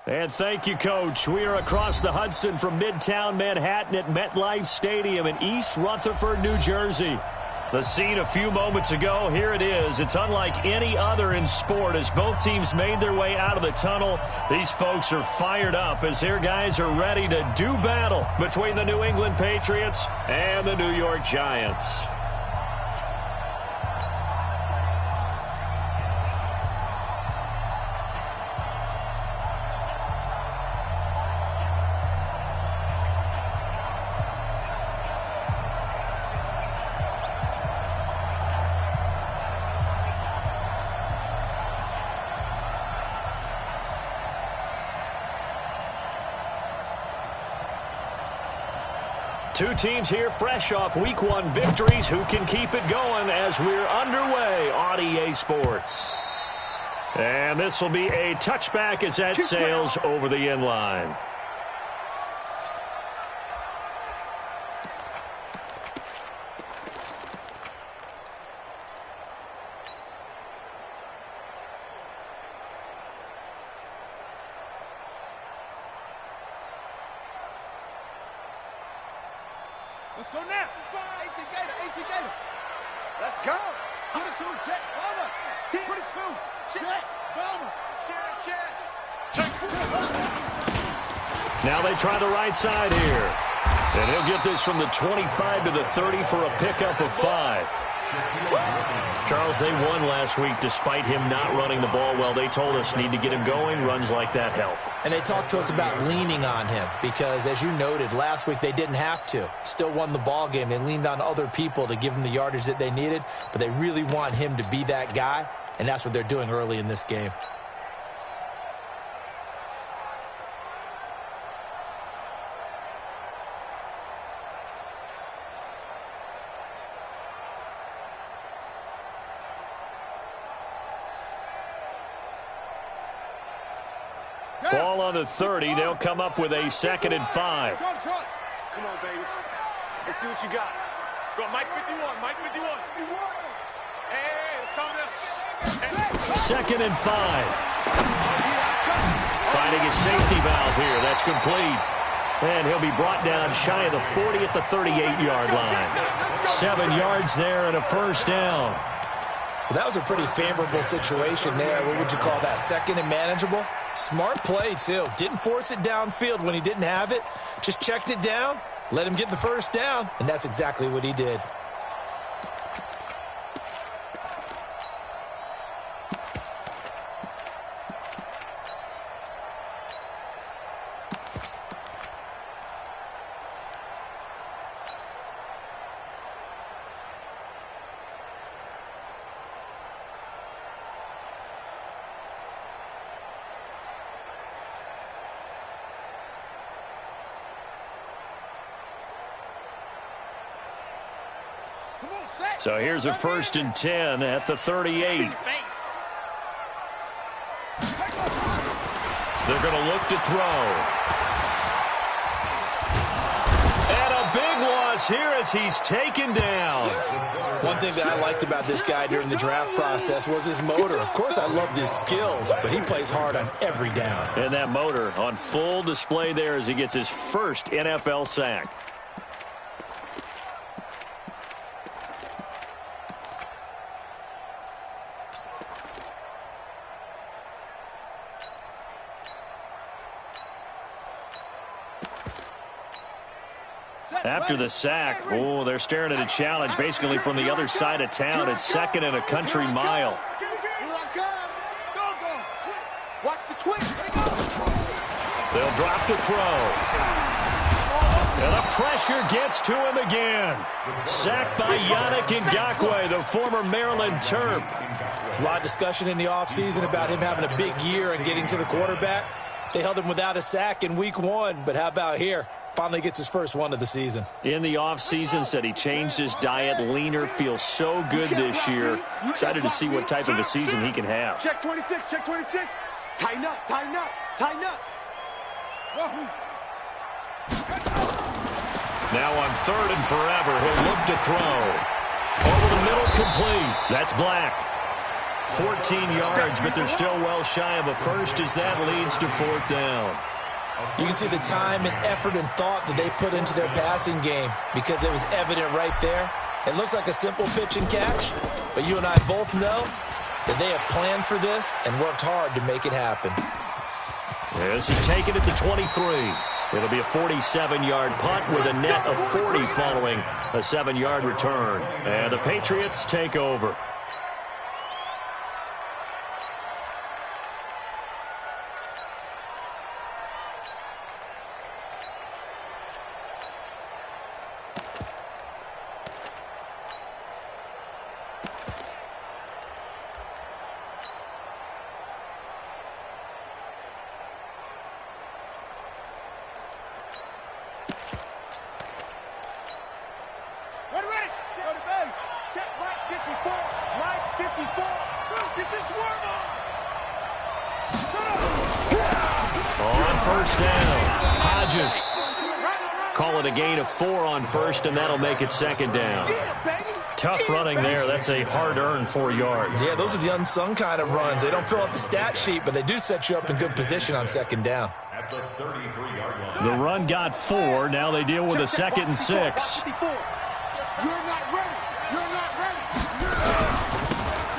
And thank you, Coach. We are across the Hudson from Midtown Manhattan at MetLife Stadium in East Rutherford, New Jersey. The scene a few moments ago, here it is. It's unlike any other in sport as both teams made their way out of the tunnel. These folks are fired up as their guys are ready to do battle between the New England Patriots and the New York Giants. Two teams here fresh off Week 1 victories who can keep it going as we're underway on EA Sports. And this will be a touchback as that sails over the end line. Let's go now. 18 Gator. Let's go. 22, check, Bomber. 22, check, Bomber. Check. Now they try the right side here. And he'll get this from the 25 to the 30 for a pickup of 5. Charles, they won last week despite him not running the ball well. They told us need to get him going. Runs like that help. And they talked to us about leaning on him because, as you noted, last week they didn't have to. Still won the ball game. They leaned on other people to give them the yardage that they needed, but they really want him to be that guy, and that's what they're doing early in this game. Ball on the 30. They'll come up with a 2nd and 5. Come on, baby. Let's see what you got. Go, Mike 51. Hey, it's coming up. 2nd and 5. Finding a safety valve here. That's complete. And he'll be brought down shy of the 40 at the 38-yard line. 7 yards there and a first down. Well, that was a pretty favorable situation there. What would you call that? 2nd and manageable? Smart play, too. Didn't force it downfield when he didn't have it. Just checked it down, let him get the first down, and that's exactly what he did. So here's a 1st and 10 at the 38. They're going to look to throw. And a big loss here as he's taken down. One thing that I liked about this guy during the draft process was his motor. Of course, I loved his skills, but he plays hard on every down. And that motor on full display there as he gets his first NFL sack. After the sack, oh, they're staring at a challenge basically from the other side of town. It's 2nd and a country mile. They'll drop to throw. And the pressure gets to him again. Sacked by Yannick Ngakoue, the former Maryland Terp. There's a lot of discussion in the offseason about him having a big year and getting to the quarterback. They held him without a sack in Week 1, but how about here? Finally gets his first one of the season. In the offseason, said he changed his diet, leaner, feels so good this year. Excited to see what type of a season he can have. Check 26, check 26. Tighten up, tighten up, tighten up. Now on 3rd and forever, he'll look to throw. Over the middle, complete. That's Black. 14 yards, but they're still well shy of a first as that leads to 4th down. You can see the time and effort and thought that they put into their passing game because it was evident right there. It looks like a simple pitch and catch, but you and I both know that they have planned for this and worked hard to make it happen. This is taken at the 23. It'll be a 47-yard punt with a net of 40 following a 7-yard return. And the Patriots take over. Call it a gain of 4 on 1st, and that'll make it 2nd down. Tough running there. That's a hard-earned 4 yards. Yeah, those are the unsung kind of runs. They don't fill up the stat sheet, but they do set you up in good position on 2nd down. The run got 4. Now they deal with a 2nd and 6.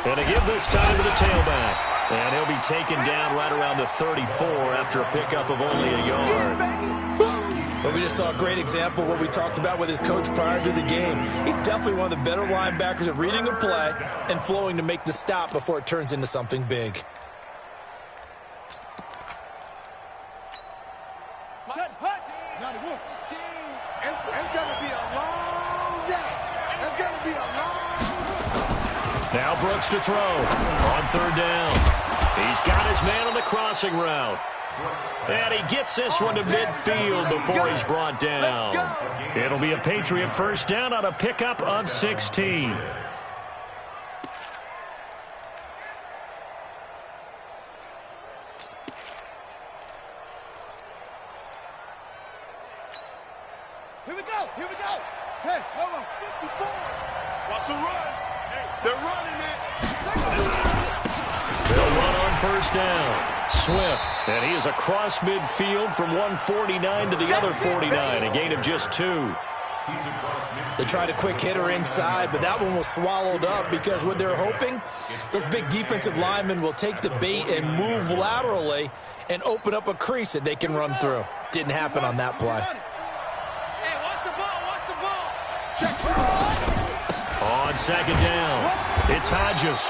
And a give this time to the tailback. And he'll be taken down right around the 34 after a pickup of only a yard. But we just saw a great example of what we talked about with his coach prior to the game. He's definitely one of the better linebackers at reading a play and flowing to make the stop before it turns into something big. It's going to be a long day. It's going to be a long. Now Brooks to throw on 3rd down. He's got his man on the crossing route. And he gets this one to midfield before he's brought down. It'll be a Patriot 1st down on a pickup of 16. Here we go, here we go. Hey, Lobo, 54. Watch the run. Hey, they're running it. They'll run on 1st down. Swift, and he is across midfield from 149 to the other 49, a gain of just 2. They tried a quick hitter inside, but that one was swallowed up because what they're hoping, those big defensive linemen will take the bait and move laterally and open up a crease that they can run through. Didn't happen on that play. Hey, watch the ball, watch the ball. Check. On 2nd down, it's Hodges.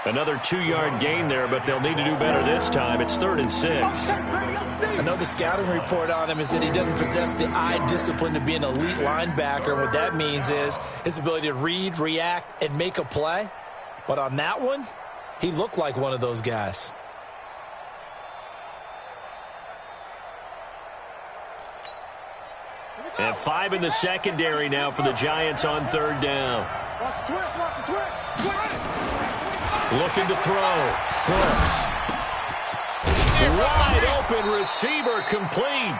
Another 2-yard gain there, but they'll need to do better this time. It's 3rd and 6. I know the scouting report on him is that he doesn't possess the eye discipline to be an elite linebacker. And what that means is his ability to read, react, and make a play. But on that one, he looked like one of those guys. And 5 in the secondary now for the Giants on 3rd down. Watch the twist, watch the twist. Looking to throw. Brooks. Wide open receiver complete.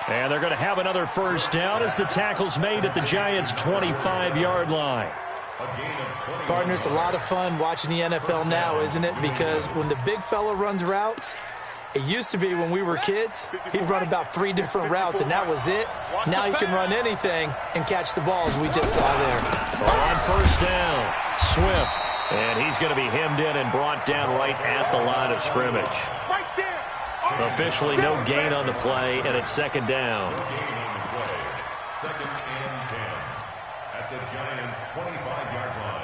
And they're going to have another 1st down as the tackle's made at the Giants' 25-yard line. Partner, it's a lot of fun watching the NFL now, isn't it? Because when the big fella runs routes, it used to be when we were kids, he'd run about 3 different routes, and that was it. Now he can run anything and catch the balls we just saw there. On 1st down, Swift. And he's going to be hemmed in and brought down right at the line of scrimmage. Officially no gain on the play, and it's 2nd down. 2nd and 10 at the Giants' 25-yard line.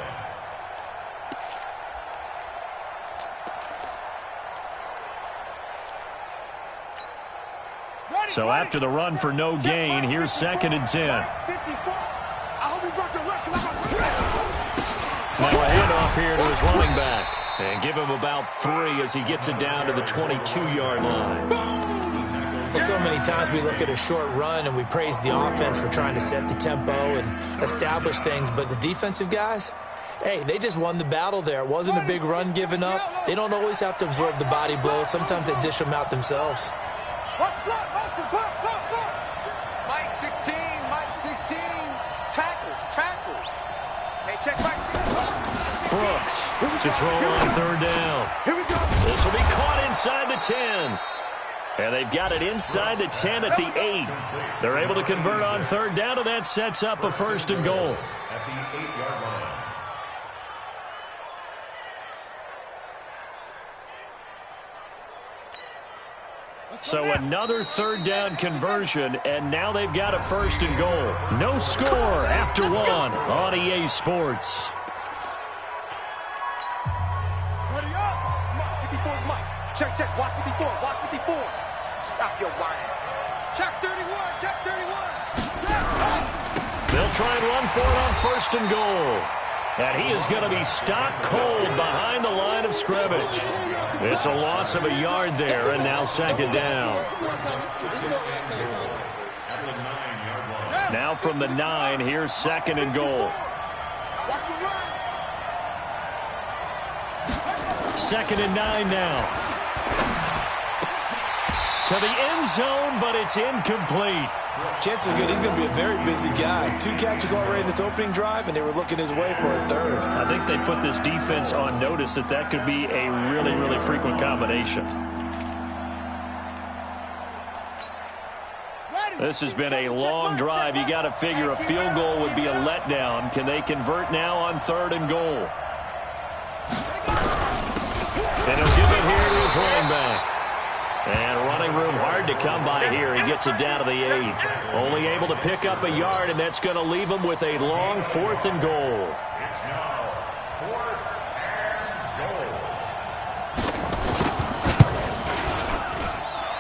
So after the run for no gain, here's 2nd and 10. Now a handoff here to his running back. And give him about 3 as he gets it down to the 22-yard line. Well, so many times we look at a short run and we praise the offense for trying to set the tempo and establish things. But the defensive guys, Hey, they just won the battle there. It wasn't a big run given up. They don't always have to absorb the body blows. Sometimes they dish them out themselves. Mike 16, Mike 16. Tackles. Hey, check Mike 16. Brooks to throw on third down. Here we go. This will be caught inside the 10. And they've got it inside the 10 at the 8. They're able to convert on third down, and that sets up a first and goal. At the 8-yard line. So another third down conversion, and now they've got a first and goal. No score after one on EA Sports. Ready up. Mike, 54 is Mike. Check. Watch 54. Watch 54. Stop your whining. Check 31. Check 31. They'll try and run for it on first and goal. And he is going to be stopped cold behind the line of scrimmage. It's a loss of a yard there, and now second down. Now from the 9, here's second and goal. Second and 9 now. To the end zone, but it's incomplete. Chances are good he's going to be a very busy guy. 2 catches already in this opening drive, and they were looking his way for a third. I think they put this defense on notice that could be a really, really frequent combination. This has been a long drive. You got to figure a field goal would be a letdown. Can they convert now on third and goal? And he'll give it here to his running back. And running room hard to come by here. He gets it down to the 8. Only able to pick up a yard, and that's going to leave him with a long fourth and goal. It's now 4th and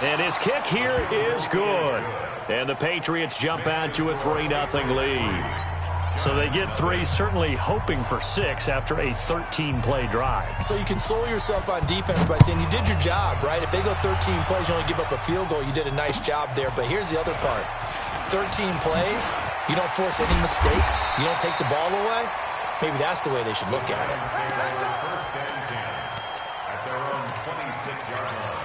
goal. And his kick here is good. And the Patriots jump out to a 3-0 lead. So they get 3, certainly hoping for 6 after a 13-play drive. So you console yourself on defense by saying you did your job, right? If they go 13 plays, you only give up a field goal, you did a nice job there. But here's the other part. 13 plays, you don't force any mistakes, you don't take the ball away. Maybe that's the way they should look at it. First and 10 at their own 26-yard line.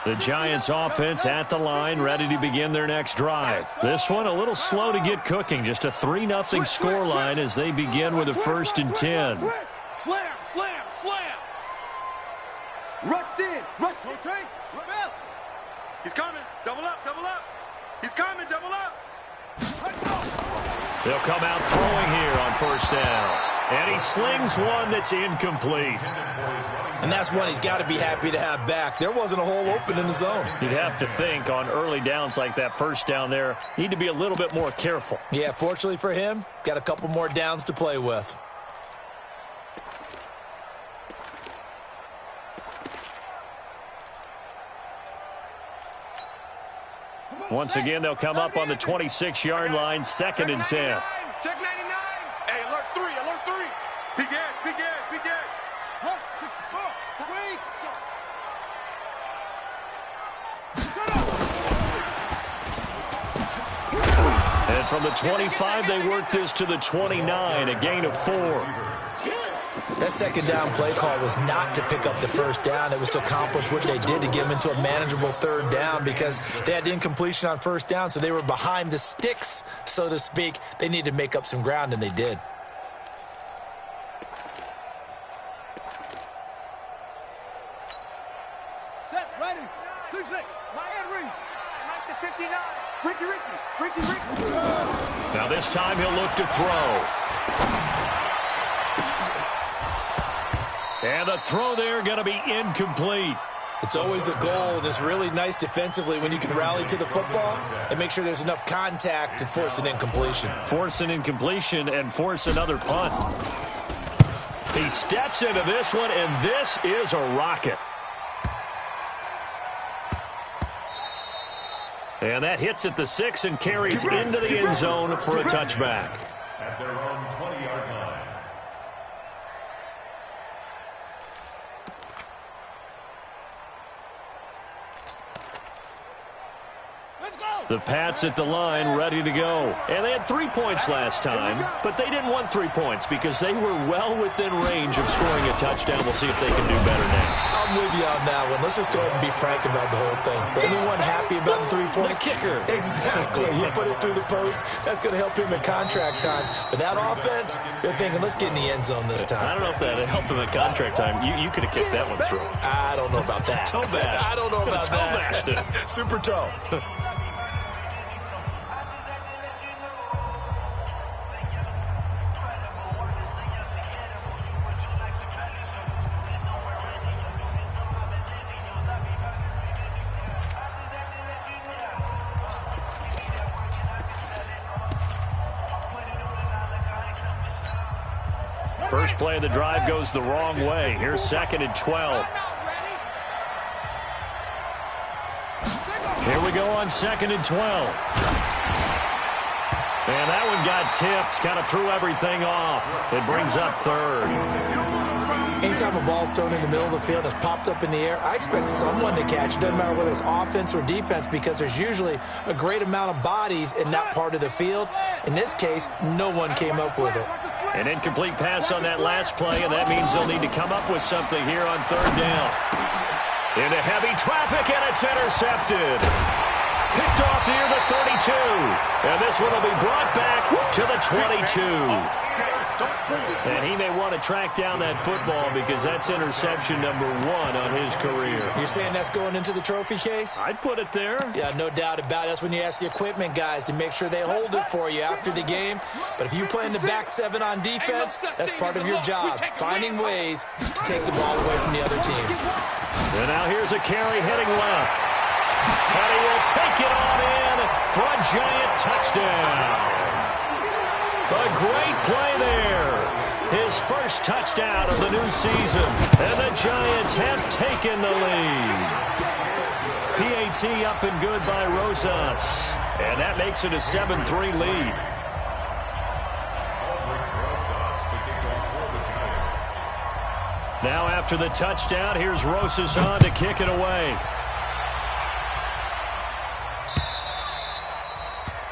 The Giants offense at the line, ready to begin their next drive. This one a little slow to get cooking. Just a 3-0 scoreline as they begin with a first and 10. Slam. Rush in. Rotate. Rebel. He's coming. Double up. He's coming. Double up. They'll come out throwing here on first down. And he slings one that's incomplete. And that's one he's got to be happy to have back. There wasn't a hole open in the zone. You'd have to think on early downs like that first down there, need to be a little bit more careful. Yeah, fortunately for him, got a couple more downs to play with. Once again, they'll come up on the 26-yard line, second and 10. Check 99. Hey, alert 3. Be good. Look, 64. Wait. And from the 25, they work this to the 29, a gain of 4. That second down play call was not to pick up the first down. It was to accomplish what they did to get them into a manageable third down because they had incompletion on first down, so they were behind the sticks, so to speak. They needed to make up some ground, and they did. Set, ready. 2-6. My head read. Mike to 59. Ricky. Now this time he'll look to throw. And the throw there going to be incomplete. It's always a goal, and it's really nice defensively when you can rally to the football and make sure there's enough contact to force an incompletion. Force an incompletion and force another punt. He steps into this one, and this is a rocket. And that hits at the 6 and carries into the end zone for a touchback. At their own 20-yard line. Let's go. The Pats at the line, ready to go. And they had 3 points last time, but they didn't want 3 points because they were well within range of scoring a touchdown. We'll see if they can do better now. I'm with you on that one. Let's just go ahead and be frank about the whole thing. The only one happy about the 3-point? The kicker. Exactly. He put it through the post. That's going to help him in contract time. But that offense, they're thinking, let's get in the end zone this time. I don't know if that helped him in contract time. You could have kicked that one through. I don't know about that. Toe bash. I don't know about that. Toe bashed it. Super toe. First play of the drive goes the wrong way. Here's 2nd and 12. Here we go on 2nd and 12. And that one got tipped. Kind of threw everything off. It brings up 3rd. Anytime a ball's thrown in the middle of the field and it's popped up in the air, I expect someone to catch. It doesn't matter whether it's offense or defense because there's usually a great amount of bodies in that part of the field. In this case, no one came up with it. An incomplete pass on that last play, and that means they'll need to come up with something here on 3rd down. Into heavy traffic, and it's intercepted. Picked off near the 32. And this one will be brought back to the 22. And he may want to track down that football because that's interception number 1 on his career. You're saying that's going into the trophy case? I'd put it there. Yeah, no doubt about it. That's when you ask the equipment guys to make sure they hold it for you after the game. But if you play in the back 7 on defense, that's part of your job, finding ways to take the ball away from the other team. And now here's a carry heading left. And he will take it on in for a giant touchdown. A great play there. His first touchdown of the new season. And the Giants have taken the lead. PAT up and good by Rosas. And that makes it a 7-3 lead. Now after the touchdown, here's Rosas on to kick it away.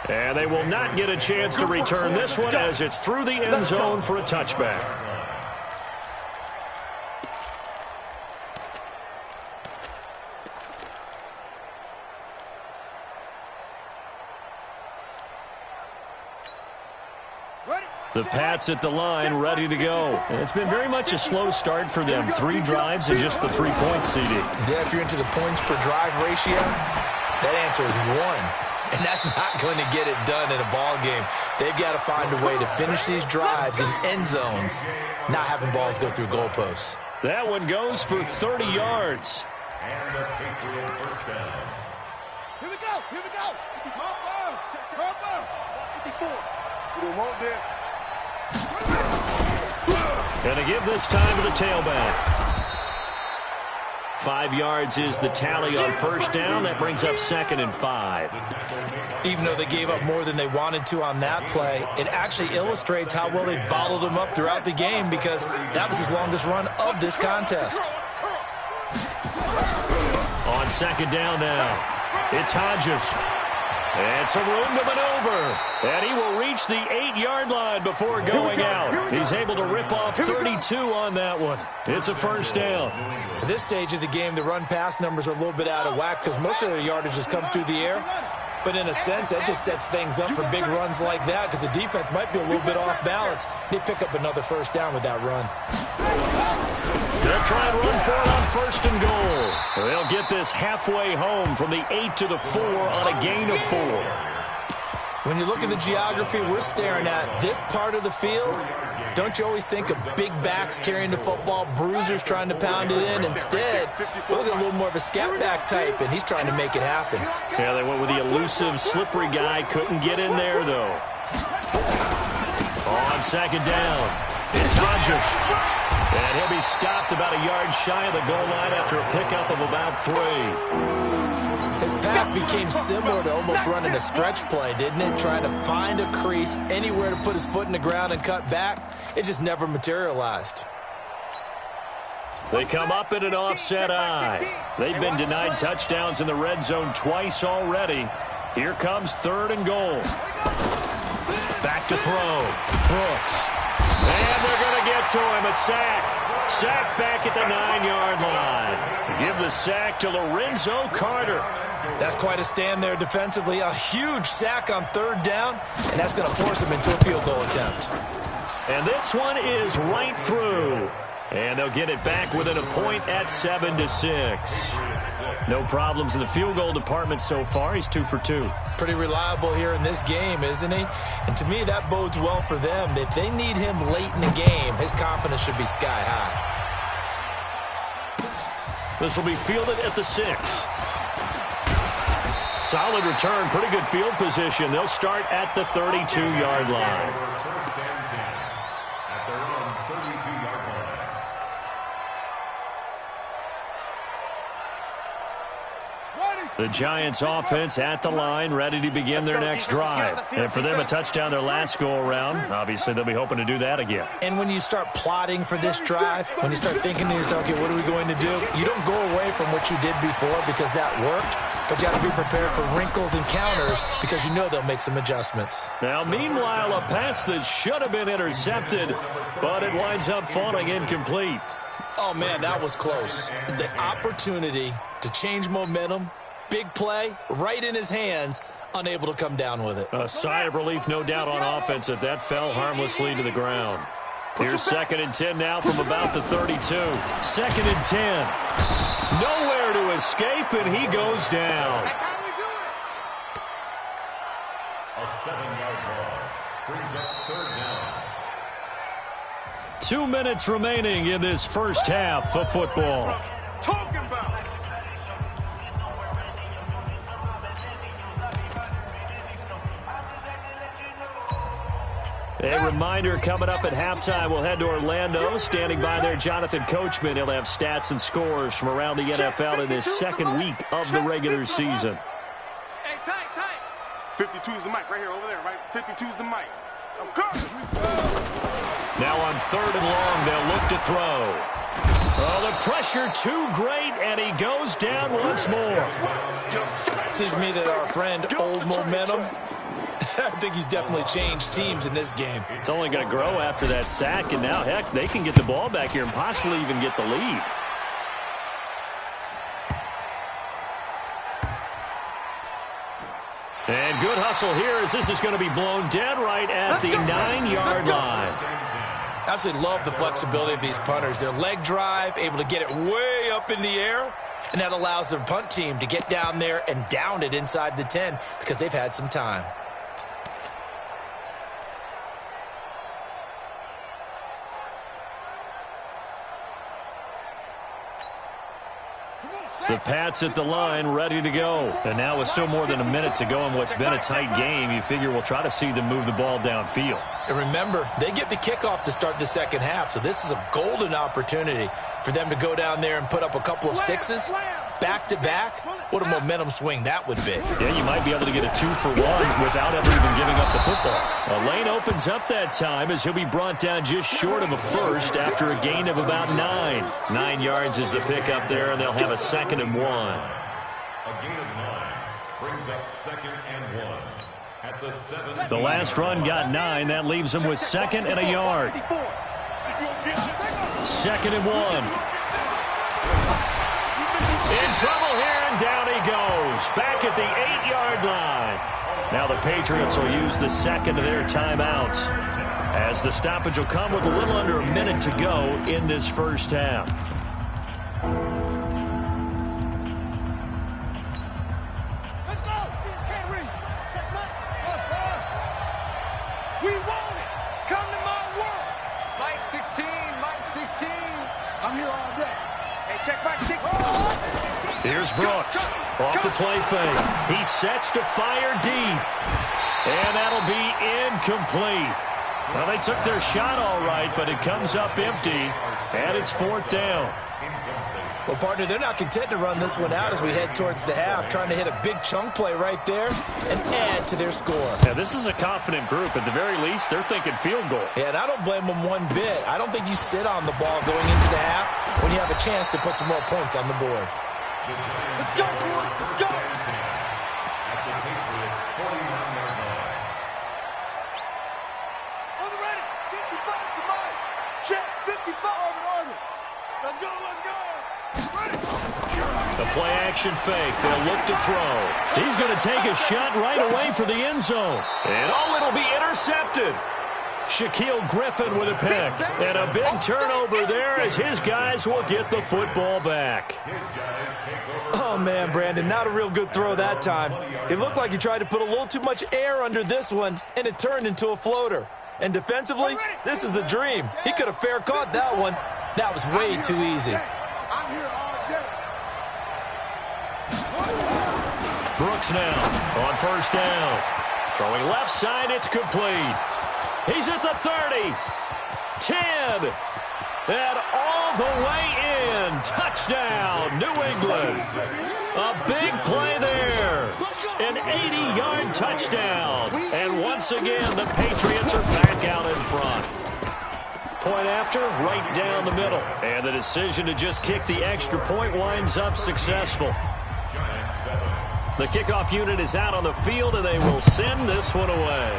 And they will not get a chance to return this one as it's through the end zone for a touchback. The Pats at the line, ready to go. And it's been very much a slow start for them. 3 drives and just the 3-point CD. Yeah, if you're into the points per drive ratio, that answer is 1. And that's not going to get it done in a ball game. They've got to find a way to finish these drives in end zones, not having balls go through goalposts. That one goes for 30 yards. And the Patriot first down. Here we go. Here we go. Harper. 54. We don't want this. Going to give this time to the tailback. 5 yards is the tally on first down. That brings up 2nd and 5. Even though they gave up more than they wanted to on that play, it actually illustrates how well they bottled them up throughout the game because that was his longest run of this contest. On 2nd down now, it's Hodges. And some room to maneuver. And he will reach the 8-yard line before going out. He's able to rip off 32 on that one. It's a first down. At this stage of the game, the run-pass numbers are a little bit out of whack because most of their yardage has come through the air. But in a sense, that just sets things up for big runs like that because the defense might be a little bit off balance. They pick up another first down with that run. They'll try and run for it on 1st and goal. They'll get this halfway home from the 8 to the 4 on a gain of 4. When you look at the geography we're staring at, this part of the field, don't you always think of big backs carrying the football, bruisers trying to pound it in? Instead, look at a little more of a scat back type, and he's trying to make it happen. Yeah, they went with the elusive, slippery guy. Couldn't get in there, though. On 2nd down, it's Hodges. And he'll be stopped about a yard shy of the goal line after a pickup of about 3. His path became similar to almost running a stretch play, didn't it? Trying to find a crease, anywhere to put his foot in the ground and cut back. It just never materialized. They come up in an offset eye. They've been denied touchdowns in the red zone twice already. Here comes 3rd and goal. Back to throw. Brooks. And they're going to get to him. A sack. Sack back at the 9-yard line. Give the sack to Lorenzo Carter. That's quite a stand there defensively. A huge sack on 3rd down, and that's going to force him into a field goal attempt. And this one is right through. And they'll get it back within a point at 7-6. No problems in the field goal department so far. He's 2 for 2. Pretty reliable here in this game, isn't he? And to me, that bodes well for them. If they need him late in the game, his confidence should be sky high. This will be fielded at the 6. Solid return, pretty good field position. They'll start at the 32-yard line. The Giants offense at the line, ready to begin their next drive. And for them, a touchdown their last go-around. Obviously, they'll be hoping to do that again. And when you start plotting for this drive, when you start thinking to yourself, okay, what are we going to do? You don't go away from what you did before because that worked, but you have to be prepared for wrinkles and counters because you know they'll make some adjustments. Now, meanwhile, a pass that should have been intercepted, but it winds up falling incomplete. Oh, man, that was close. The opportunity to change momentum, big play, right in his hands, unable to come down with it. A sigh of relief, no doubt, on offense that that fell harmlessly to the ground. Here's 2nd and 10 now from about the 32. 2nd and 10. Nowhere to escape, and he goes down. That's how we do it. A 7-yard loss brings up 3rd down. 2 minutes remaining in this first half of football. Talking about. A reminder, coming up at halftime, we'll head to Orlando. Standing by there, Jonathan Coachman. He'll have stats and scores from around the NFL in this second week of the regular season. Hey, tight. 52 is the mic right here, over there, right? 52 is the mic. I'm coming. Now on 3rd and long, they'll look to throw. Oh, the pressure too great, and he goes down once more. Seems to me that our friend, old momentum, I think he's definitely changed teams in this game. It's only going to grow after that sack, and now, heck, they can get the ball back here and possibly even get the lead. And good hustle here as this is going to be blown dead right at the 9-yard line. Absolutely love the flexibility of these punters. Their leg drive, able to get it way up in the air, and that allows their punt team to get down there and down it inside the 10 because they've had some time. The Pats at the line, ready to go. And now with still more than a minute to go in what's been a tight game, you figure we'll try to see them move the ball downfield. And remember, they get the kickoff to start the second half, so this is a golden opportunity for them to go down there and put up a couple of sixes back-to-back. What a momentum swing that would be. Yeah, you might be able to get a 2-for-1 without ever even giving up the football. A lane opens up that time as he'll be brought down just short of a first after a gain of about 9. 9 yards is the pickup there, and they'll have a 2nd and 1. A gain of 9 brings up 2nd and 1 at the 7. The last run got 9. That leaves them with 2nd and a yard. 2nd and 1. In trouble here, and down he goes. Back at the 8-yard line. Now the Patriots will use the second of their timeouts, as the stoppage will come with a little under a minute to go in this first half. Let's go. Can't read. Check right. We want it. Come to my world. Mike 16. I'm here all day. Hey, check back 6. Here's Brooks. Off the play fake. He sets to fire deep. And that'll be incomplete. Well, they took their shot all right, but it comes up empty. And it's 4th down. Well, partner, they're not content to run this one out as we head towards the half, trying to hit a big chunk play right there and add to their score. Now, this is a confident group. At the very least, they're thinking field goal. Yeah, and I don't blame them one bit. I don't think you sit on the ball going into the half when you have a chance to put some more points on the board. Let's go, boys. Let's go. the Patriots' 49-yard line. On the ready. 55 to mine. Check. 55. Armin. Let's go. Let's go. Ready. The play action fake. They'll look to throw. He's going to take a shot right away for the end zone. And it'll be intercepted. Shaquille Griffin with a pick. And a big turnover there as his guys will get the football back. Oh, man, Brandon, not a real good throw that time. It looked like he tried to put a little too much air under this one, and it turned into a floater. And defensively, this is a dream. He could have fair caught that one. That was way too easy. I'm here all day. Brooks now on first down. Throwing left side, it's complete. He's at the 30, 10, and all the way in. Touchdown, New England. A big play there. An 80-yard touchdown. And once again, the Patriots are back out in front. Point after, right down the middle. And the decision to just kick the extra point winds up successful. The kickoff unit is out on the field, and they will send this one away.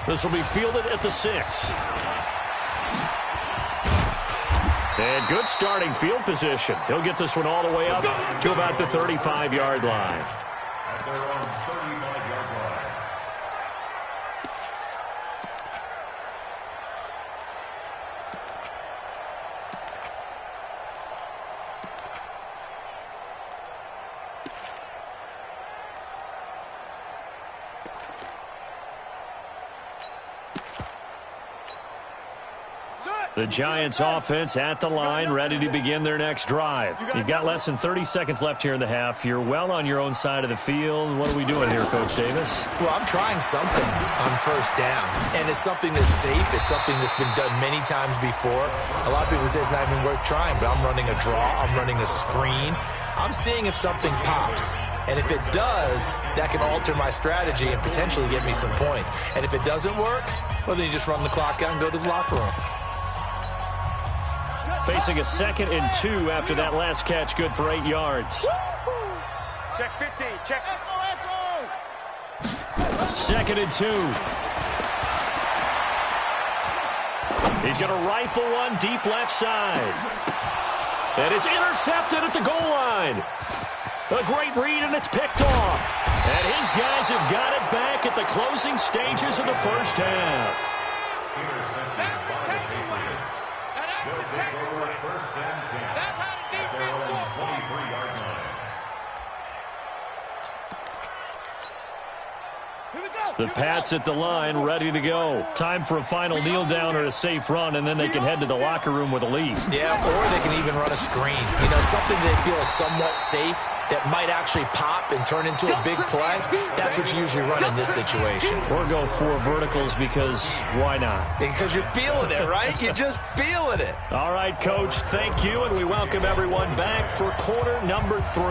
This will be fielded at the 6. And good starting field position. He'll get this one all the way up to about the 35-yard line. At their own 35-yard line. The Giants offense at the line, ready to begin their next drive. You've got less than 30 seconds left here in the half. You're well on your own side of the field. What are we doing here, Coach Davis? Well, I'm trying something on first down, and it's something that's safe. It's something that's been done many times before. A lot of people say it's not even worth trying, but I'm running a draw. I'm running a screen. I'm seeing if something pops. And if it does, that can alter my strategy and potentially get me some points. And if it doesn't work, well, then you just run the clock out and go to the locker room. Facing a 2nd and 2 after that last catch, good for 8 yards. Check 15. Check. Echo. 2nd and 2. He's going to rifle one deep left side. And it's intercepted at the goal line. A great read, and it's picked off. And his guys have got it back at the closing stages of the first half. Intercepted by the Patriots. They'll take over first and 10 at their own 23-yard line. The Pats at the line, ready to go. Time for a final kneel down or a safe run, and then they can head to the locker room with a lead. Yeah, or they can even run a screen. You know, something they feel is somewhat safe that might actually pop and turn into a big play. That's what you usually run in this situation. Or go 4 verticals because why not? Because you're feeling it, right? You're just feeling it. All right, Coach, thank you, and we welcome everyone back for quarter number 3.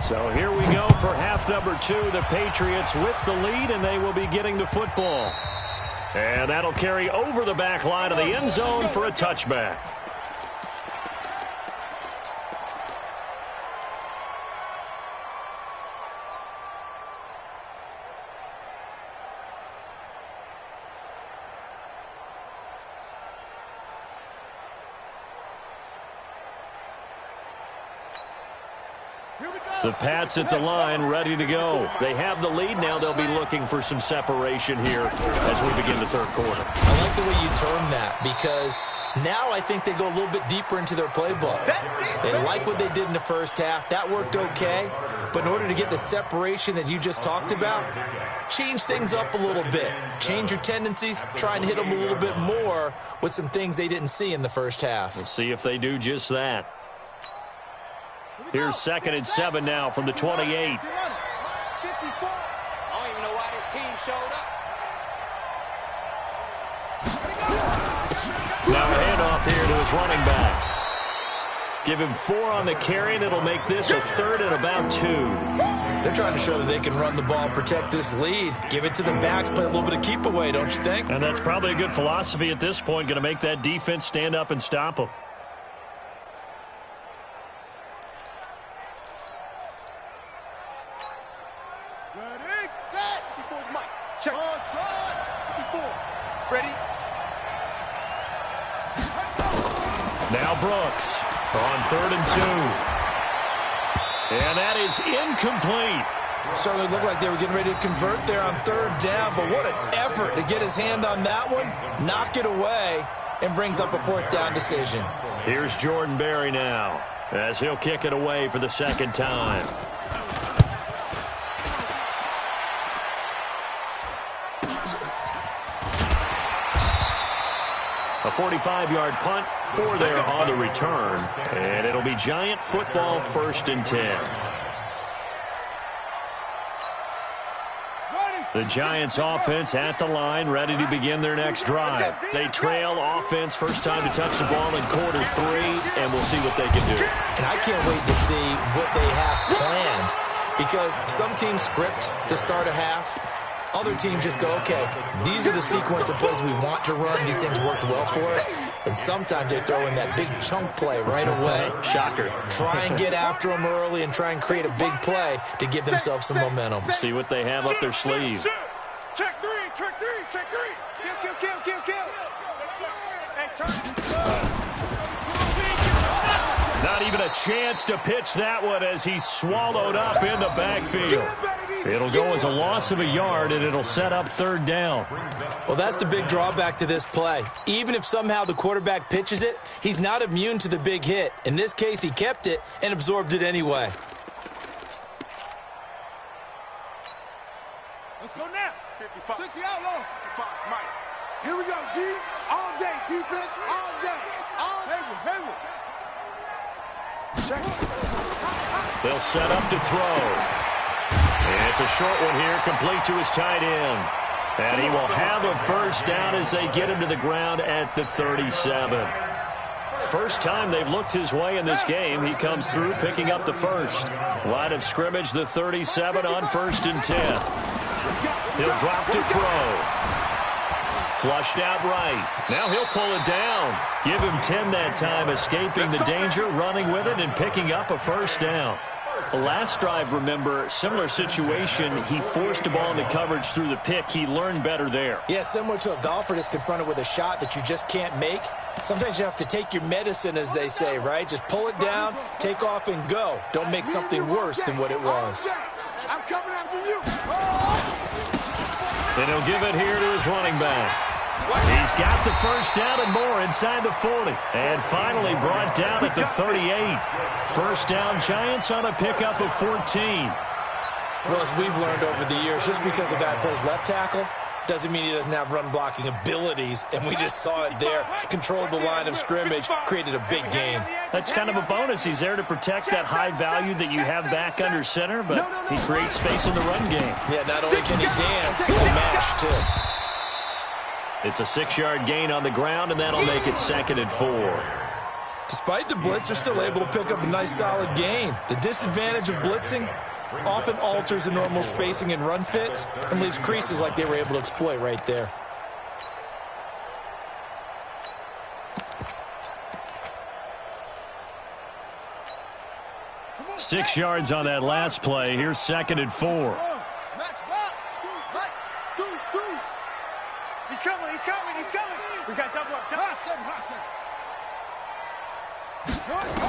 So here we go for half number 2. The Patriots with the lead, and they will be getting the football. And that'll carry over the back line of the end zone for a touchback. The Pats at the line, ready to go. They have the lead now. They'll be looking for some separation here as we begin the third quarter. I like the way you term that because now I think they go a little bit deeper into their playbook. They like what they did in the first half. That worked okay. But in order to get the separation that you just talked about, change things up a little bit. Change your tendencies. Try and hit them a little bit more with some things they didn't see in the first half. We'll see if they do just that. Here's 2nd and 7 now from the 28. I don't even know why this team showed up. Now a handoff here to his running back. Give him 4 on the carry, and it'll make this a 3rd and about 2. They're trying to show that they can run the ball, protect this lead. Give it to the backs, play a little bit of keep away, don't you think? And that's probably a good philosophy at this point, going to make that defense stand up and stop them. Now Brooks on 3rd and 2. And that is incomplete. Certainly looked like they were getting ready to convert there on 3rd down, but what an effort to get his hand on that one, knock it away, and brings up a 4th down decision. Here's Jordan Berry now, as he'll kick it away for the 2nd time. A 45-yard punt, 4 there on the return, and it'll be Giant football 1st and 10. The Giants offense at the line, ready to begin their next drive. They trail offense, first time to touch the ball in quarter 3, and we'll see what they can do. And I can't wait to see what they have planned, because some teams script to start a half. Other teams just go, okay, these are the sequence of plays we want to run. These things worked well for us. And sometimes they throw in that big chunk play right away. Shocker. Try and get after them early and try and create a big play to give themselves some momentum. See what they have up their sleeve. Check 3, check 3, check 3. Kill. Hey, turn. Not even a chance to pitch that one as he's swallowed up in the backfield. It'll go as a loss of a yard, and it'll set up 3rd down. Well, that's the big drawback to this play. Even if somehow the quarterback pitches it, he's not immune to the big hit. In this case, he kept it and absorbed it anyway. Let's go now. 55. 60 outlaw. 55, Mike. Here we go, D. All day. Defense, all day. Hayward. Check. They'll set up to throw. And it's a short one here, complete to his tight end. And he will have a 1st down as they get him to the ground at the 37. First time they've looked his way in this game. He comes through picking up the 1st. Line of scrimmage, the 37 on 1st and 10. He'll drop to throw. Flushed out right. Now he'll pull it down. Give him 10 that time, escaping the danger, running with it, and picking up a 1st down. The last drive, remember, similar situation. He forced a ball into coverage through the pick. He learned better there. Yeah, similar to a golfer that's confronted with a shot that you just can't make. Sometimes you have to take your medicine, as they say, right? Just pull it down, take off, and go. Don't make something worse than what it was. I'm coming after you. And he'll give it here to his running back. He's got the 1st down and more inside the 40. And finally brought down at the 38. 1st down Giants on a pickup of 14. Well, as we've learned over the years, just because a guy plays left tackle doesn't mean he doesn't have run blocking abilities. And we just saw it there. Controlled the line of scrimmage, created a big gain. That's kind of a bonus. He's there to protect that high value that you have back under center, but he creates space in the run game. Yeah, not only can he dance, he can mash, too. It's a 6-yard gain on the ground, and that'll make it 2nd and 4. Despite the blitz, they're still able to pick up a nice, solid gain. The disadvantage of blitzing often alters the normal spacing and run fits and leaves creases like they were able to exploit right there. Six yards on that last play. Here's 2nd and 4. He's coming. We got double up.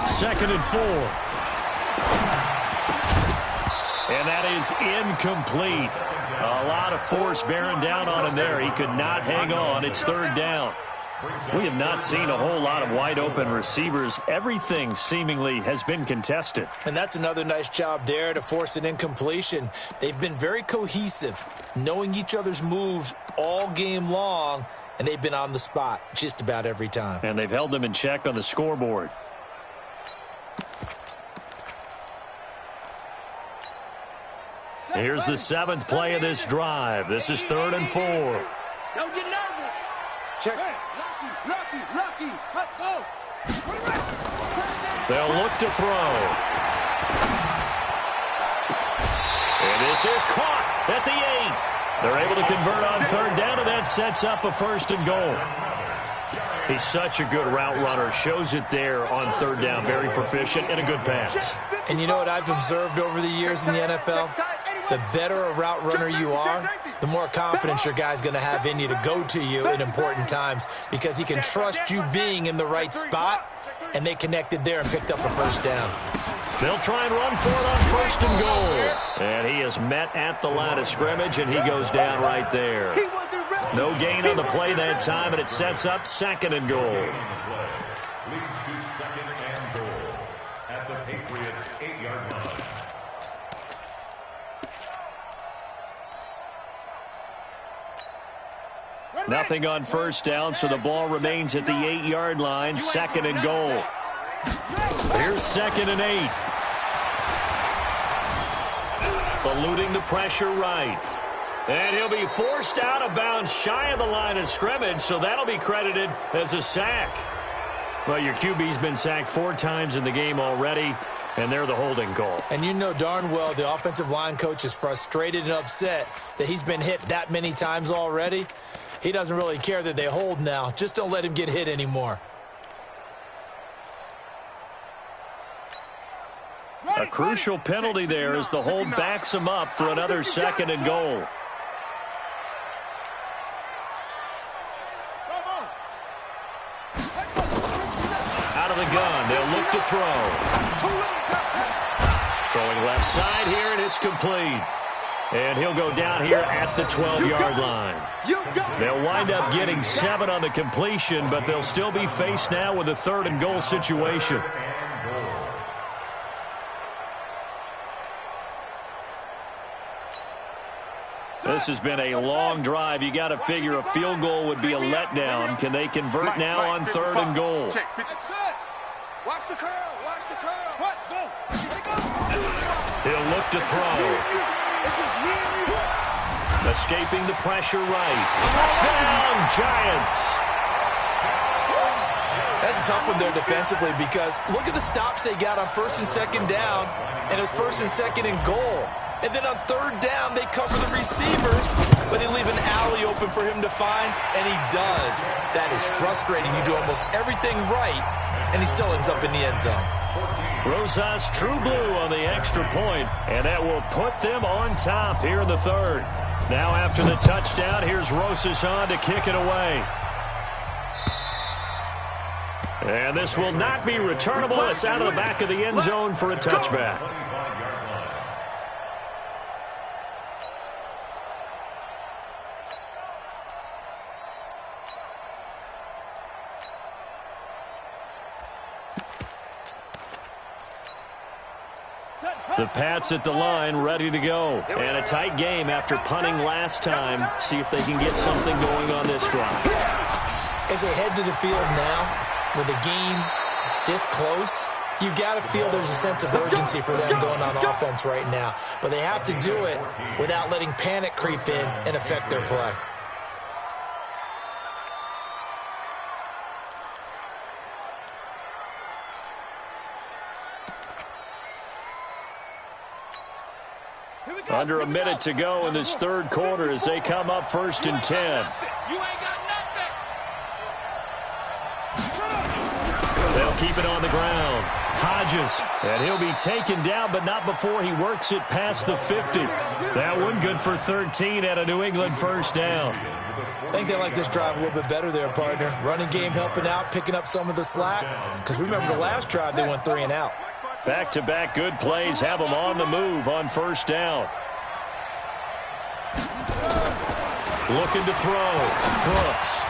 2nd and 4. And that is incomplete. A lot of force bearing down on him there. He could not hang on. It's 3rd down. We have not seen a whole lot of wide-open receivers. Everything seemingly has been contested. And that's another nice job there to force an incompletion. They've been very cohesive, knowing each other's moves all game long, and they've been on the spot just about every time. And they've held them in check on the scoreboard. Here's the 7th play of this drive. This is 3rd and 4. Don't get nervous. Check. Lucky. Let's go. They'll look to throw. And this is caught at the 8. They're able to convert on 3rd down, and that sets up a 1st and goal. He's such a good route runner. Shows it there on 3rd down. Very proficient and a good pass. And you know what I've observed over the years in the NFL? The better a route runner you are, the more confidence your guy's going to have in you to go to you in important times because he can trust you being in the right spot, and they connected there and picked up a first down. They'll try and run for it on first and goal. And he is met at the line of scrimmage, and he goes down right there. No gain on the play that time, and it sets up second and goal. Leads to second and goal at the Patriots' 8-yard line. Nothing on first down, so the ball remains at the 8-yard line, second and goal. Here's second and 8. Eluding the pressure right. And he'll be forced out of bounds shy of the line of scrimmage, so that'll be credited as a sack. Well, your QB's been sacked 4 times in the game already, and they're the holding call. And you know darn well the offensive line coach is frustrated and upset that he's been hit that many times already. He doesn't really care that they hold now. Just don't let him get hit anymore. A crucial penalty there as the hold backs him up for another second and goal. Out of the gun, they'll look to throw. Throwing left side here, and it's complete. And he'll go down here at the 12-yard line. They'll wind up getting 7 on the completion, but they'll still be faced now with a third and goal situation. This has been a long drive. You got to figure a field goal would be a letdown. Can they convert now on third and goal? Watch the curl. Watch the curl. What? Go. He'll look to throw. Escaping the pressure right. Touchdown, Giants. That's a tough one there defensively because look at the stops they got on first and second down, and it was first and second and goal. And then on third down, they cover the receivers, but they leave an alley open for him to find, and he does. That is frustrating. You do almost everything right, and he still ends up in the end zone. Rosas true blue on the extra point, and that will put them on top here in the third. Now after the touchdown, here's Rosas on to kick it away. And this will not be returnable. It's out of the back of the end zone for a touchback. The Pats at the line, ready to go. And a tight game after punting last time. See if they can get something going on this drive. As they head to the field now, with the game this close, you've got to feel there's a sense of urgency for them going on offense right now. But they have to do it without letting panic creep in and affect their play. Under a minute to go in this third quarter as they come up first and 10. You ain't got nothing. They'll keep it on the ground. Hodges, and he'll be taken down, but not before he works it past the 50. That one good for 13 at a New England first down. I think they like this drive a little bit better there, partner. Running game helping out, picking up some of the slack. Because remember the last drive, they went 3 and out. Back-to-back good plays have them on the move on first down. Looking to throw. Brooks.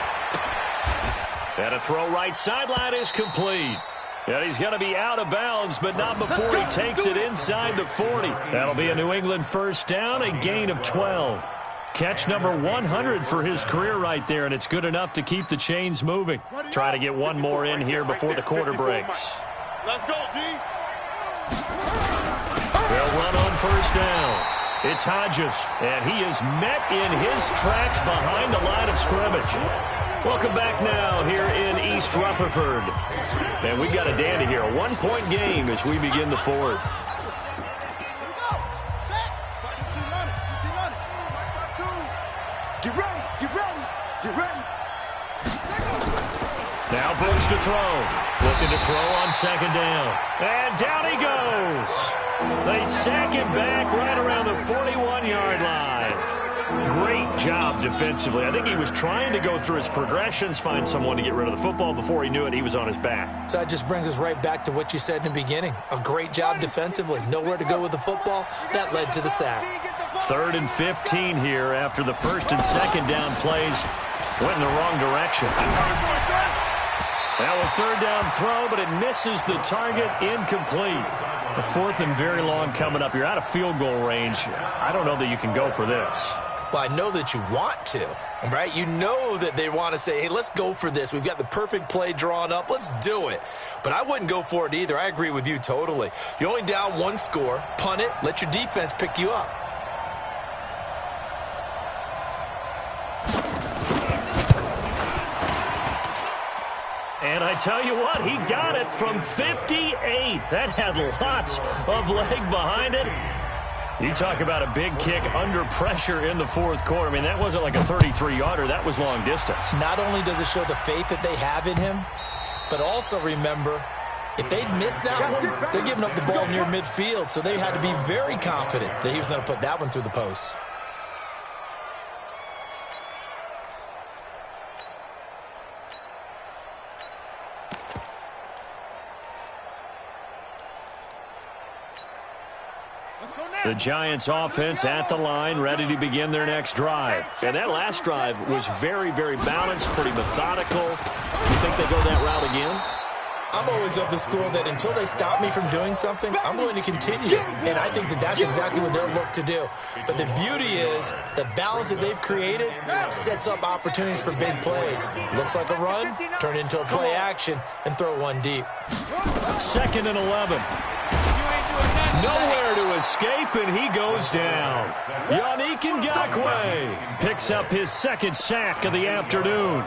And a throw right sideline is complete. And he's going to be out of bounds, but not before he takes it inside the 40. That'll be a New England first down, a gain of 12. Catch number 100 for his career right there, and it's good enough to keep the chains moving. Try to get one more in here before the quarter breaks. Let's go, D. They'll run on first down. It's Hodges, and he is met in his tracks behind the line of scrimmage. Welcome back now here in East Rutherford. And we've got a dandy here, a one-point game as we begin the fourth. Get ready, get ready, get ready. Now Brooks to throw. Looking to throw on second down. And down he goes. They sack him back right around the 41-yard line. Great job defensively. I think he was trying to go through his progressions, find someone to get rid of the football. Before he knew it, he was on his back. So that just brings us right back to what you said in the beginning. A great job defensively. Nowhere to go with the football. That led to the sack. 3rd and 15 here after the 1st and 2nd down plays went in the wrong direction. Now a 3rd down throw, but it misses the target, incomplete. The 4th and very long coming up. You're out of field goal range. I don't know that you can go for this. Well, I know that you want to, right? You know that they want to say, hey, let's go for this. We've got the perfect play drawn up. Let's do it. But I wouldn't go for it either. I agree with you totally. You're only down 1 score. Punt it. Let your defense pick you up. And I tell you what, he got it from 58. That had lots of leg behind it. You talk about a big kick under pressure in the 4th quarter. I mean, that wasn't like a 33-yarder. That was long distance. Not only does it show the faith that they have in him, but also remember, if they'd missed that one, they're giving up the ball near midfield, so they had to be very confident that he was going to put that one through the post. The Giants offense at the line, ready to begin their next drive. And that last drive was very, very balanced, pretty methodical. You think they go that route again? I'm always of the school that until they stop me from doing something, I'm going to continue. And I think that that's exactly what they'll look to do. But the beauty is the balance that they've created sets up opportunities for big plays. Looks like a run, turn it into a play action, and throw one deep. 2nd and 11. Nowhere to escape, and he goes down. Yannick Ngakoue picks up his 2nd sack of the afternoon.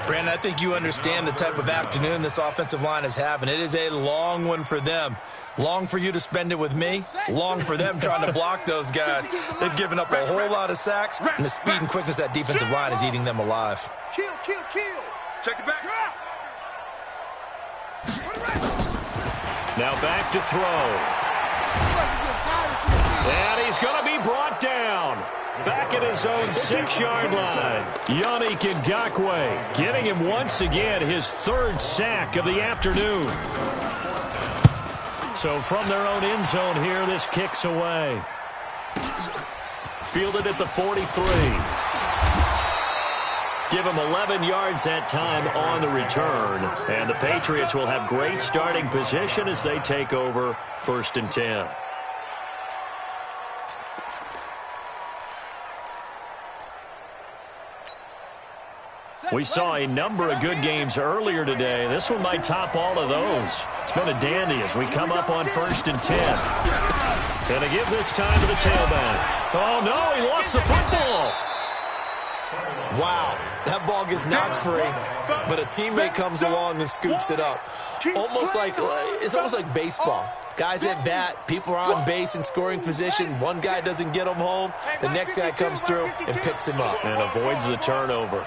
Brandon, I think you understand the type of afternoon this offensive line is having. It is a long one for them. Long for you to spend it with me. Long for them trying to block those guys. They've given up a whole lot of sacks, and the speed and quickness of that defensive line is eating them alive. Kill. Check it back. Now back to throw. And he's going to be brought down. Back at his own 6-yard line. Yannick Ngakoue getting him once again his 3rd sack of the afternoon. So from their own end zone here, this kicks away. Fielded at the 43. Give him 11 yards that time on the return. And the Patriots will have great starting position as they take over 1st and 10. We saw a number of good games earlier today. This one might top all of those. It's been a dandy as we come up on 1st and 10. Gonna give this time to the tailback. Oh, no, he lost the football. Wow, that ball gets knocked free, but a teammate comes along and scoops it up. It's almost like baseball. Guys at bat, people are on base in scoring position. One guy doesn't get him home. The next guy comes through and picks him up. And avoids the turnover.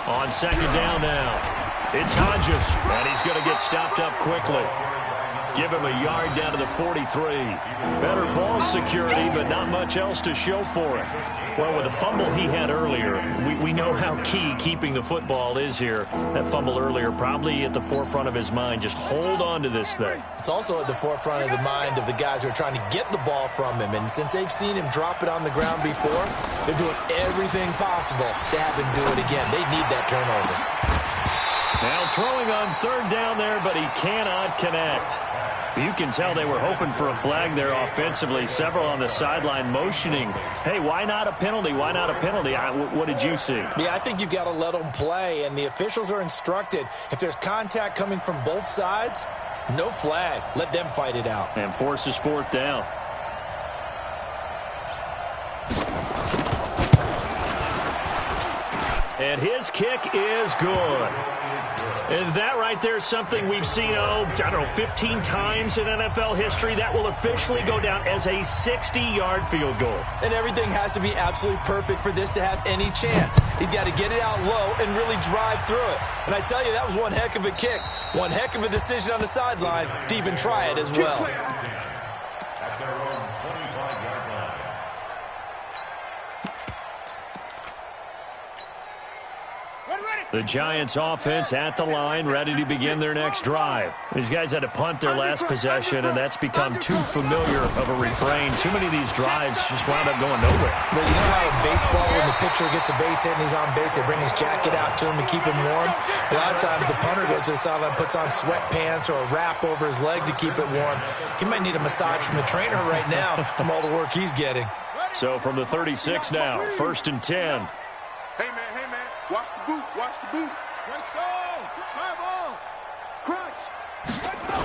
On 2nd down now. It's Hodges, and he's going to get stopped up quickly. Give him a yard down to the 43. Better ball security, but not much else to show for it. Well, with the fumble he had earlier, we know how key keeping the football is here. That fumble earlier probably at the forefront of his mind. Just hold on to this thing. It's also at the forefront of the mind of the guys who are trying to get the ball from him. And since they've seen him drop it on the ground before, they're doing everything possible to have him do it again. They need that turnover. Now throwing on 3rd down there, but he cannot connect. You can tell they were hoping for a flag there offensively. Several on the sideline motioning, hey, why not a penalty? Why not a penalty? What did you see? Yeah, I think you've got to let them play, and the officials are instructed. If there's contact coming from both sides, no flag. Let them fight it out. And forces 4th down. And his kick is good. And that right there is something we've seen, 15 times in NFL history. That will officially go down as a 60-yard field goal. And everything has to be absolutely perfect for this to have any chance. He's got to get it out low and really drive through it. And I tell you, that was one heck of a kick. One heck of a decision on the sideline to even try it as well. At their own 25-yard line. The Giants offense at the line, ready to begin their next drive. These guys had to punt their last possession, and that's become too familiar of a refrain. Too many of these drives just wound up going nowhere. But you know how in baseball, when the pitcher gets a base hit and he's on base, they bring his jacket out to him to keep him warm? A lot of times the punter goes to the sideline, puts on sweatpants or a wrap over his leg to keep it warm. He might need a massage from the trainer right now from all the work he's getting. So from the 36 now, 1st and 10. Hey, man. Watch the boot. Watch the boot. Let's go. Drive on. Crunch. Let's go.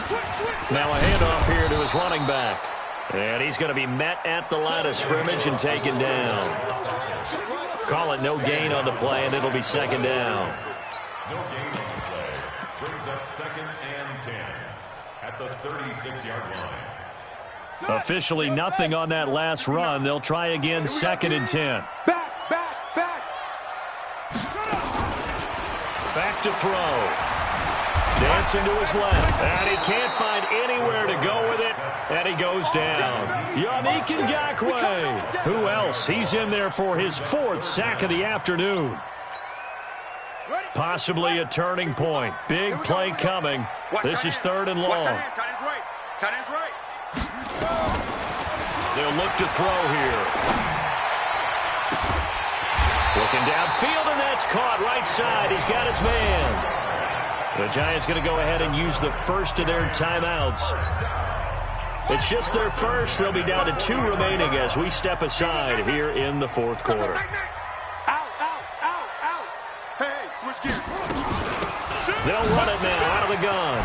Switch. Now a handoff here to his running back. And he's going to be met at the line of scrimmage and taken down. Call it no gain on the play, and it'll be 2nd down. No gain on the play. Brings up 2nd and 10 at the 36-yard line. Officially nothing on that last run. They'll try again, 2nd and 10. Back to throw. Dancing to his left. And he can't find anywhere to go with it. And he goes down. Yannick Ngakoue. Who else? He's in there for his 4th sack of the afternoon. Possibly a turning point. Big play coming. This is 3rd and long. Tight end's right. They'll look to throw here. Looking downfield, and that's caught right side. He's got his man. The Giants going to go ahead and use the first of their timeouts. It's just their first. They'll be down to 2 remaining as we step aside here in the 4th quarter. Out. Hey, switch gears. They'll run it now out of the gun.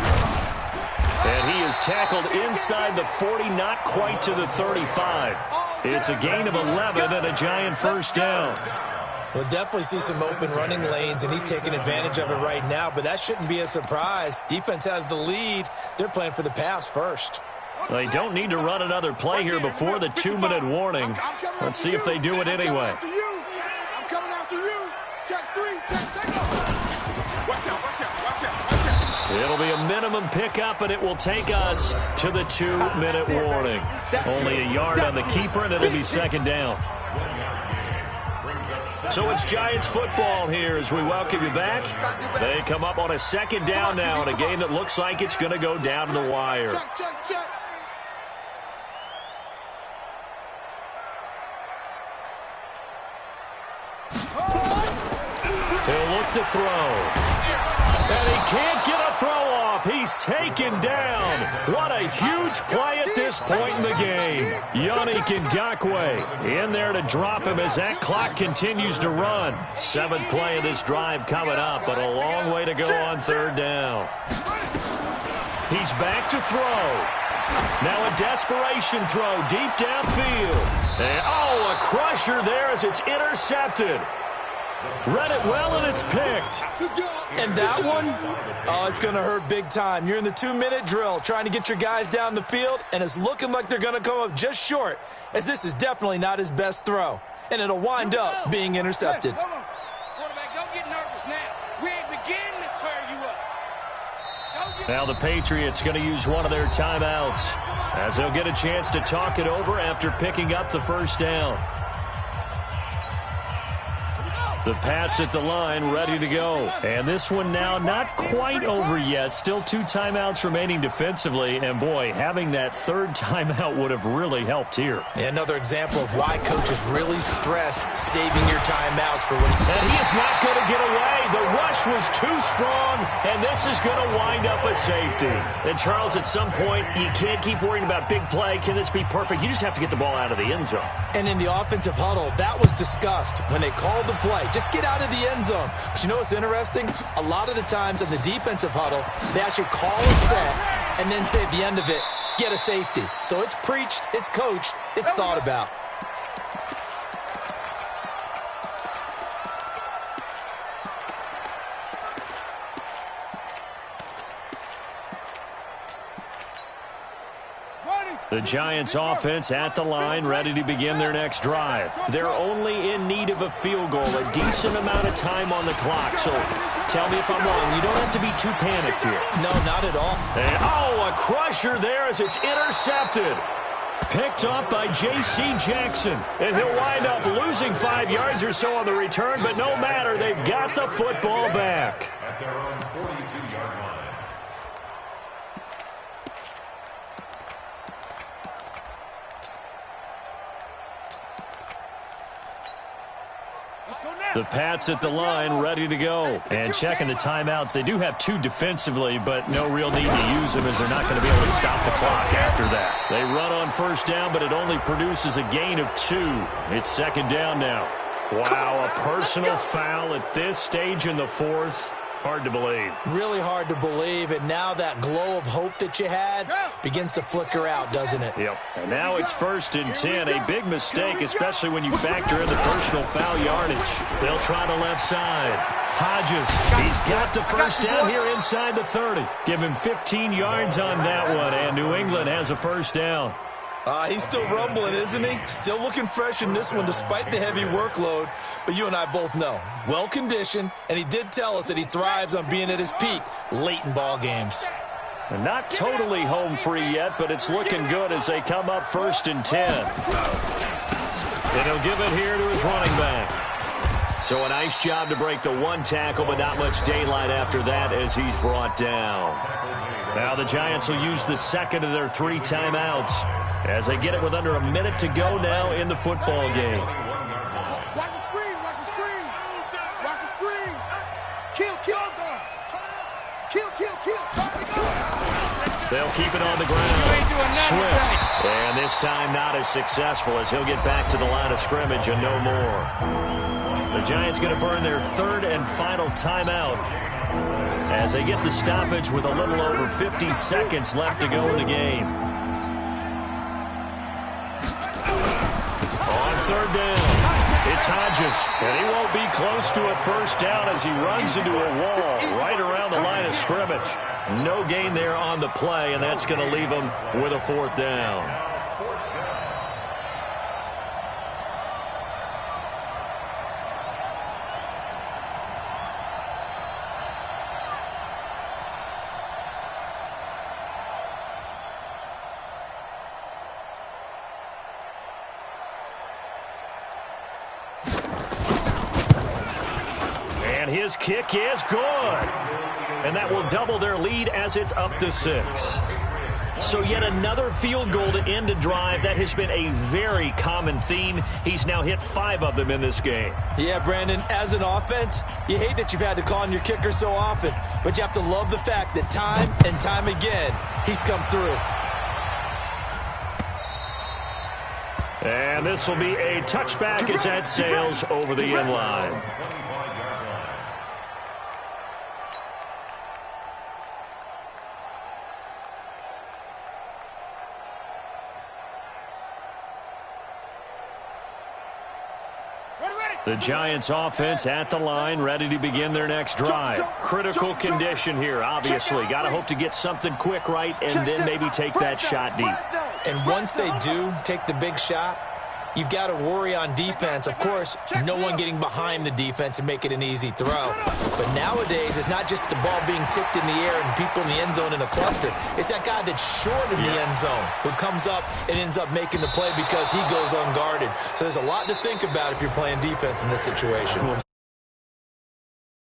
And he is tackled inside the 40, not quite to the 35. It's a gain of 11 and a Giant 1st down. We'll definitely see some open running lanes, and he's taking advantage of it right now, but that shouldn't be a surprise. Defense has the lead. They're playing for the pass first. They don't need to run another play here before the 2-minute warning. Let's see if they do it anyway. I'm coming after you. Check 3, check. Watch out. It'll be a minimum pickup, and it will take us to the 2-minute warning. Only a yard on the keeper, and it'll be 2nd down. So it's Giants football here as we welcome you back. They come up on a 2nd down now in a game that looks like it's going to go down to the wire. Check. He'll look to throw. And he can't get a throw off. He's taken down. What a huge play at this point in the game. Yannick Ngakoue in there to drop him as that clock continues to run. 7th play of this drive coming up, but a long way to go on 3rd down. He's back to throw. Now a desperation throw deep downfield. And, a crusher there as it's intercepted. Read it well, and it's picked. And that one, it's going to hurt big time. You're in the 2-minute drill trying to get your guys down the field, and it's looking like they're going to come up just short, as this is definitely not his best throw. And it'll wind up being intercepted. Quarterback, don't get nervous now. We ain't beginning to tear you up. Now the Patriots going to use one of their timeouts as they'll get a chance to talk it over after picking up the 1st down. The Pats at the line, ready to go. And this one now not quite over yet. Still 2 timeouts remaining defensively. And, boy, having that 3rd timeout would have really helped here. And another example of why coaches really stress saving your timeouts for when... And he is not going to get away. The rush was too strong, and this is going to wind up a safety. And, Charles, at some point, you can't keep worrying about big play. Can this be perfect? You just have to get the ball out of the end zone. And in the offensive huddle, that was discussed when they called the play. Just get out of the end zone. But you know what's interesting? A lot of the times in the defensive huddle, they actually call a set and then say at the end of it, get a safety. So it's preached, it's coached, it's thought about. The Giants offense at the line, ready to begin their next drive. They're only in need of a field goal, a decent amount of time on the clock. So tell me if I'm wrong. You don't have to be too panicked here. No, not at all. And, oh, a crusher there as it's intercepted. Picked up by J.C. Jackson. And he'll wind up losing 5 yards or so on the return, but no matter, they've got the football back. At their own 42-yard line. The Pats at the line, ready to go. And checking the timeouts. They do have 2 defensively, but no real need to use them as they're not going to be able to stop the clock after that. They run on first down, but it only produces a gain of 2. It's second down now. Wow, a personal foul at this stage in the fourth. Hard to believe. Really hard to believe, and now that glow of hope that you had begins to flicker out, doesn't it? Yep. And now it's 1st and 10. A big mistake, especially when you factor in the personal foul yardage. They'll try the left side. Hodges, he's got the first down here inside the 30. Give him 15 yards on that one, and New England has a first down. He's still rumbling, isn't he? Still looking fresh in this one despite the heavy workload. But you and I both know, well-conditioned, and he did tell us that he thrives on being at his peak late in ball games. And not totally home free yet, but it's looking good as they come up 1st and 10. And he'll give it here to his running back. So a nice job to break the 1 tackle, but not much daylight after that as he's brought down. Now the Giants will use the second of their 3 timeouts as they get it with under a minute to go now in the football game. Watch the screen, watch the screen. Watch the screen. Kill. They'll keep it on the ground. Swift. And this time not as successful as he'll get back to the line of scrimmage and no more. The Giants going to burn their 3rd and final timeout as they get the stoppage with a little over 50 seconds left to go in the game. On 3rd down, it's Hodges, and he won't be close to a first down as he runs into a wall right around the line of scrimmage. No gain there on the play, and that's going to leave him with a 4th down. And his kick is good. And that will double their lead as it's up to 6. So yet another field goal to end a drive. That has been a very common theme. He's now hit 5 of them in this game. Yeah, Brandon, as an offense, you hate that you've had to call on your kicker so often, but you have to love the fact that time and time again, he's come through. And this will be a touchback as that sails over the end line. The Giants offense at the line, ready to begin their next drive. Critical condition here, obviously. Got to hope to get something quick right and then maybe take that shot deep. And once they do take the big shot, you've got to worry on defense. Of course, no one getting behind the defense and make it an easy throw. But nowadays, it's not just the ball being tipped in the air and people in the end zone in a cluster. It's that guy that's short in the end zone who comes up and ends up making the play because he goes unguarded. So there's a lot to think about if you're playing defense in this situation.